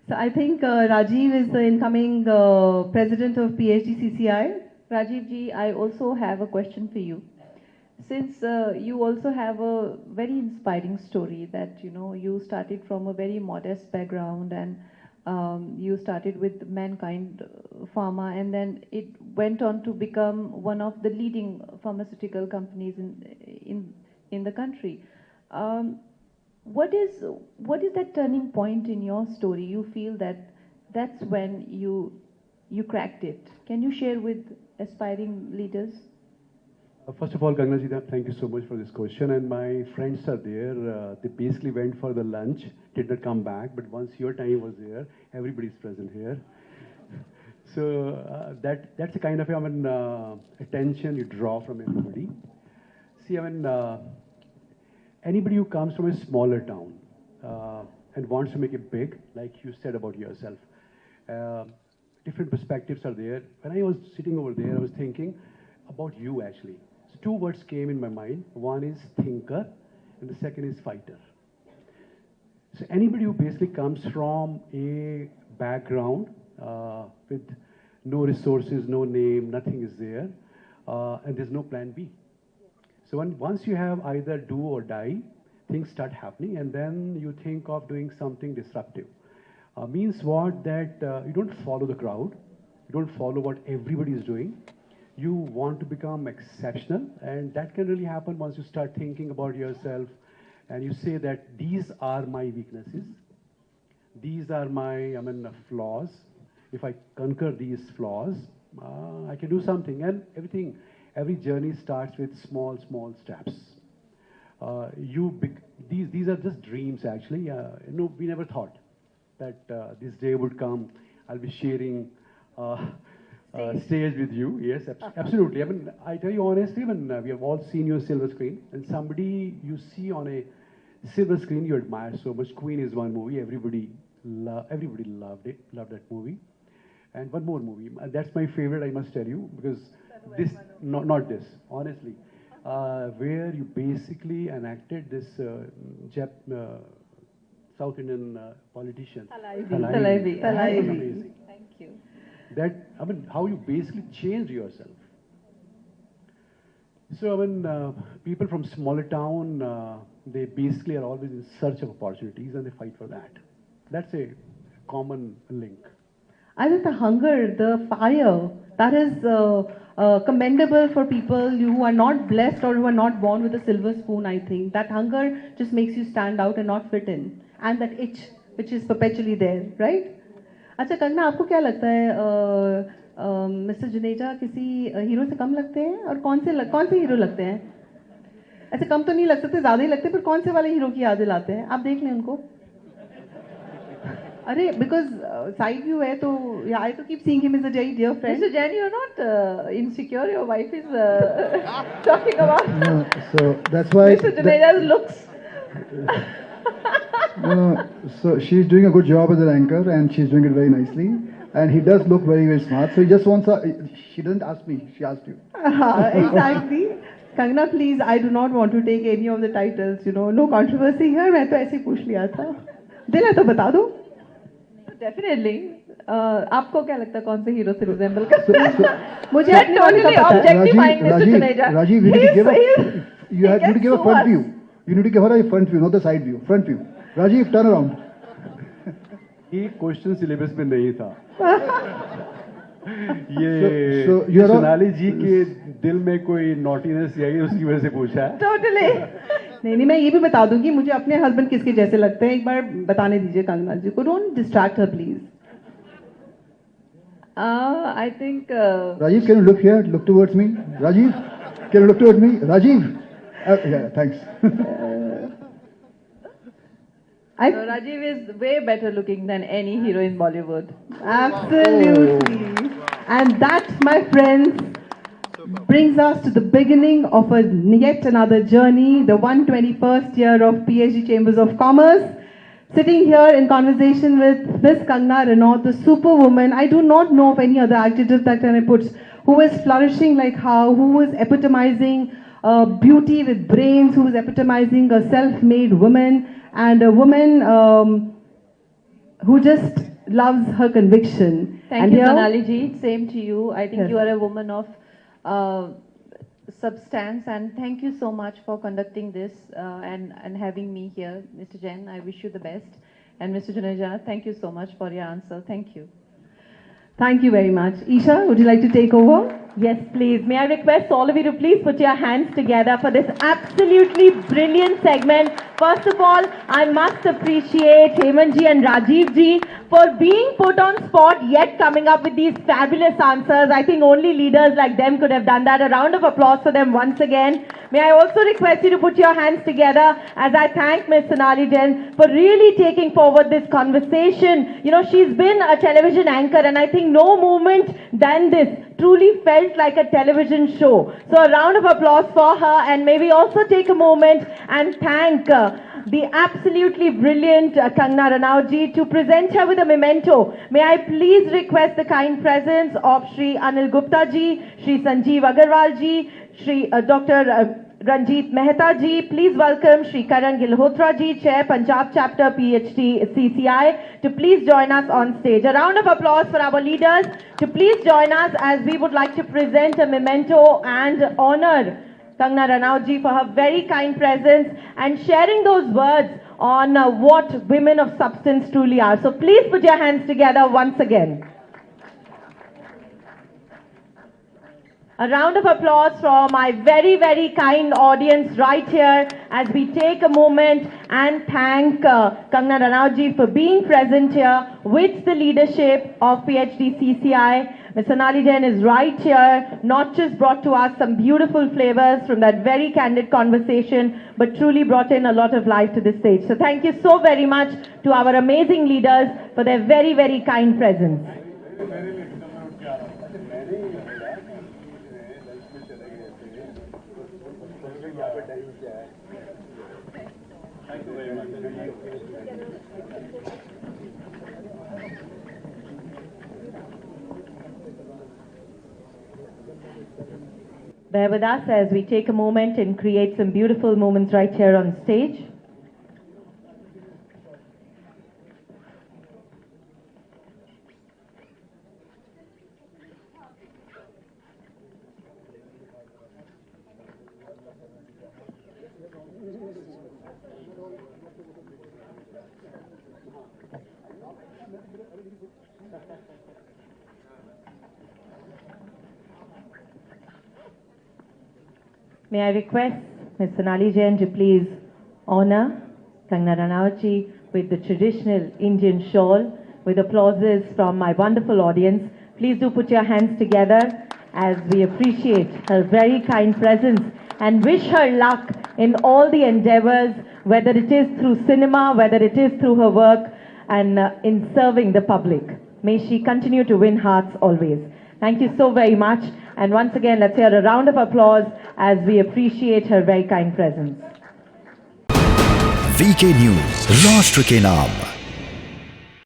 So I think Rajiv is the incoming president of PHDCCI. Rajiv ji, I also have a question for you. Since you also have a very inspiring story that you started from a very modest background and you started with Mankind Pharma, and then it went on to become one of the leading pharmaceutical companies in the country. What is that turning point in your story? You feel that that's when you cracked it. Can you share with aspiring leaders? First of all, Kangana ji, thank you so much for this question. And my friends are there. They basically went for the lunch, did not come back. But once your time was there, everybody's present here. So that's the kind of attention you draw from everybody. See, anybody who comes from a smaller town and wants to make it big, like you said about yourself, different perspectives are there. When I was sitting over there, I was thinking about you actually. So two words came in my mind. One is thinker, and the second is fighter. So anybody who basically comes from a background with no resources, no name, nothing is there, and there's no plan B. So once you have either do or die, things start happening, and then you think of doing something disruptive. Means what? That you don't follow the crowd, you don't follow what everybody is doing. You want to become exceptional, and that can really happen once you start thinking about yourself, and you say that these are my weaknesses, these are my flaws. If I conquer these flaws, I can do something. And every journey starts with small steps. These are just dreams actually. We never thought that this day would come. I'll be sharing stage with you. Yes, absolutely. I tell you honestly, we have all seen your silver screen, and somebody you see on a silver screen you admire so much. Queen is one movie. Everybody loved it. Loved that movie. And one more movie. That's my favorite, I must tell you, because this, not this, honestly, where you basically enacted this South Indian politician. Talaivi. Amazing. Thank you. That, how you basically changed yourself. So, people from smaller town, they basically are always in search of opportunities and they fight for that. That's a common link. I think the hunger, the fire, that is commendable for people who are not blessed or who are not born with a silver spoon, I think. That hunger just makes you stand out and not fit in. And that itch, which is perpetually there, right? अच्छा कंगना, आपको क्या लगता है mister Juneja किसी hero से कम लगते हैं और कौन से हीरो लगते हैं? ऐसे कम तो नहीं लग सकते, ज़्यादा ही लगते, पर कौन से वाले हीरो की यादें लाते हैं? आप देख लें उनको. अरे because side view है तो yeah, I to keep seeing him as a very dear friend. Mr. Jain, you're not insecure. Your wife is talking about. No, so that's why. Mr. Juneja's looks. No, so she's doing a good job as an anchor, and she's doing it very nicely. And he does look very smart. So he just wants she doesn't ask me. She asked you. Exactly. Kangana, please, I do not want to take any of the titles. No controversy here. मैं तो ऐसे पूछ लिया था. दिल है तो बता दो. Definitely. आपको क्या लगता है कौन से हीरो से रिजेंबल करता है? मुझे अपने वाले का पता है. Rajiv, you need to give a front view. You need to give her a front view, not the side view. Front view. Rajiv, turn around. ये क्वेश्चन सिलेबस में नहीं था. So सोनाली जी के दिल में कोई नॉटीनेस आई, उसकी वजह से पूछा है. Totally. नहीं, मैं ये भी बता दूंगी मुझे अपने हस्बैंड किसके जैसे लगते हैं. एक बार बताने दीजिए कंगना जी को. Don't distract her, please. I think. Rajiv, can you look here? Look towards me. Rajiv, can you look towards me? Rajiv. Yeah, thanks. Rajiv is way better looking than any hero in Bollywood. Absolutely. And that, my friends, brings us to the beginning of yet another journey, the 121st year of PhD Chambers of Commerce. Sitting here in conversation with Miss Kangana Ranaut, the superwoman. I do not know of any other adjective that can I put, who is flourishing like how, who is epitomizing beauty with brains, who is epitomizing a self-made woman, and a woman who just loves her conviction. Thank And you, here- Sonali ji. Same to you. I think Yes. you are a woman of substance, and thank you so much for conducting this and having me here, Mr. Jain. I wish you the best. And Mr. Juneja, thank you so much for your answer. Thank you. Thank you very much. Isha, would you like to take over? Yes, please. May I request all of you to please put your hands together for this absolutely brilliant segment. First of all, I must appreciate Hemant ji and Rajiv ji for being put on spot yet coming up with these fabulous answers. I think only leaders like them could have done that. A round of applause for them once again. May I also request you to put your hands together as I thank Ms. Sonali Jain for really taking forward this conversation. You know, she's been a television anchor, and I think no moment than this truly felt like a television show. So a round of applause for her, and may we also take a moment and thank the absolutely brilliant Kangana Ranaut ji to present her with a memento. May I please request the kind presence of Shri Anil Gupta ji, Shri Sanjeev Agarwal ji, Shri Dr. Ranjit Mehta ji. Please welcome Shri Karan Gilhotra ji, Chair Punjab Chapter PHDCCI, to please join us on stage. A round of applause for our leaders to please join us as we would like to present a memento and honor Kangana Ranaut ji for her very kind presence and sharing those words on what women of substance truly are. So please put your hands together once again. A round of applause for my very, very kind audience right here as we take a moment and thank Kangana Ranaut ji for being present here with the leadership of PHDCCI. Ms. Sonali Jain is right here, not just brought to us some beautiful flavors from that very candid conversation, but truly brought in a lot of life to this stage. So thank you so very much to our amazing leaders for their very, very kind presence. Bear with us as we take a moment and create some beautiful moments right here on stage. May I request Ms. Sonali Jain to please honor Kangana Ranaut ji with the traditional Indian shawl with applauses from my wonderful audience. Please do put your hands together as we appreciate her very kind presence and wish her luck in all the endeavors, whether it is through cinema, whether it is through her work and in serving the public. May she continue to win hearts always. Thank you so very much. And once again, let's hear a round of applause as we appreciate her very kind presence. VK News, Rashtra ke Naam.